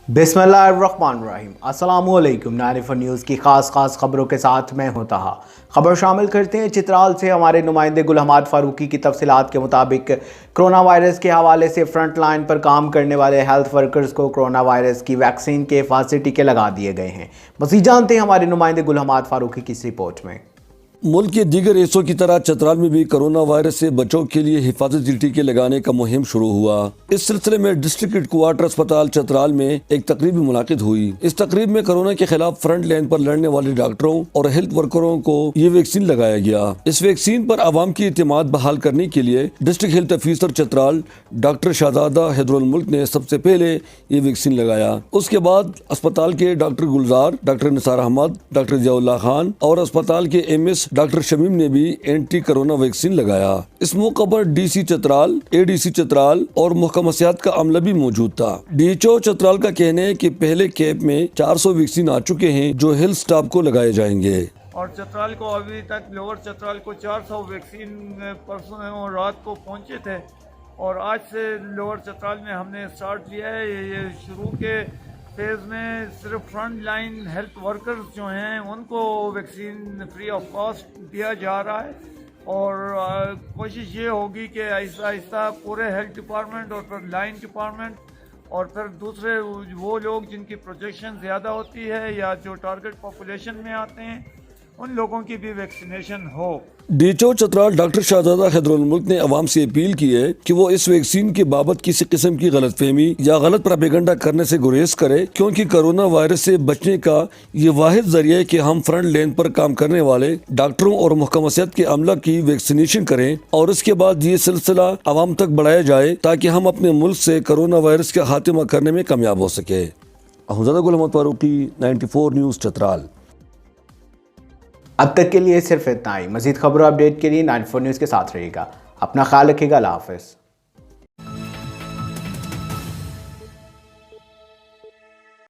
बिस्मिल्लाहिर्रहमानिर्रहीम। अस्सलामुअलैकुम। 94 न्यूज़ की खास खबरों के साथ मैं हूं तहा। खबर शामिल करते हैं चित्राल से। हमारे नुमाइंदे गुल हमाद फारूकी की तफसीलात के मुताबिक कोरोना वायरस के हवाले से फ्रंट लाइन पर काम करने वाले हेल्थ वर्कर्स को कोरोना वायरस की वैक्सीन के हिफाजती टीके लगा दिए गए हैं। मज़ीद जानते हैं हमारे नुमाइंदे गुल हमाद फारूकी की इस रिपोर्ट में। मुल्क के दीगर हिस्सों की तरह चतराल में भी कोरोना वायरस से बचाव के लिए हिफाजती टीके लगाने का मुहिम शुरू हुआ। इस सिलसिले में डिस्ट्रिक्ट हेडक्वार्टर अस्पताल चतराल में एक तकरीब मुनाकिद हुई। इस तकरीब में कोरोना के खिलाफ फ्रंट लाइन पर लड़ने वाले डॉक्टरों और हेल्थ वर्करों को ये वैक्सीन लगाया गया। इस वैक्सीन पर आवाम की इत्मीनान बहाल करने के लिए district health officer Chitral doctor Shahzada Haiderul Mulk ने सबसे पहले ये वैक्सीन लगाया। उसके बाद अस्पताल के डॉक्टर गुलजार, डॉक्टर निसार अहमद, डॉक्टर जियाउल्लाह खान और अस्पताल के MS डॉक्टर शमीम ने भी एंटी कोरोना वैक्सीन लगाया। इस मौके पर DC चतराल, ADC चतराल और महकमा सेहत का अमला भी मौजूद था। DHO चतराल का कहना है कि पहले कैंप में 400 वैक्सीन आ चुके हैं जो हेल्थ स्टाफ को लगाए जाएंगे। और चतराल को अभी तक लोअर चतराल को 400 वैक्सीन परसों और रात को पहुंचे थे और आज से लोअर चतराल में हमने स्टार्ट लिया है। ये शुरू के फेज़ में सिर्फ फ्रंट लाइन हेल्थ वर्कर्स जो हैं उनको वैक्सीन फ्री ऑफ कॉस्ट दिया जा रहा है और कोशिश ये होगी कि आहिस्ता आहिस्ता पूरे हेल्थ डिपार्टमेंट और फिर लाइन डिपार्टमेंट और फिर दूसरे वो लोग जिनकी प्रोजेक्शन ज़्यादा होती है या जो टारगेट पॉपुलेशन में आते हैं उन लोगों की भी वैक्सीनेशन हो। DHO चतराल डॉक्टर शहजादा हैदरुल मुल्क ने अवाम से अपील की है कि वो इस वैक्सीन के बाबत किसी किस्म की गलतफहमी या गलत प्रोपेगेंडा करने से गुरेज करे, क्योंकि कोरोना वायरस से बचने का ये वाहिद जरिया है कि हम फ्रंट लाइन पर काम करने वाले डॉक्टरों और महकमा सेहत के अमला की वैक्सीनेशन करें और इसके बाद ये सिलसिला अवाम तक बढ़ाया जाए ताकि हम अपने मुल्क से कोरोना वायरस का खात्मा करने में कामयाब हो सके। अहमद गुल हमाद फारूकी, 94 न्यूज़ चतराल। अब तक के लिए सिर्फ इतना ही। मज़ीद खबरों अपडेट के लिए 94 न्यूज़ के साथ रहिएगा। अपना ख्याल रखिएगा। अल्लाह हाफ़िज़।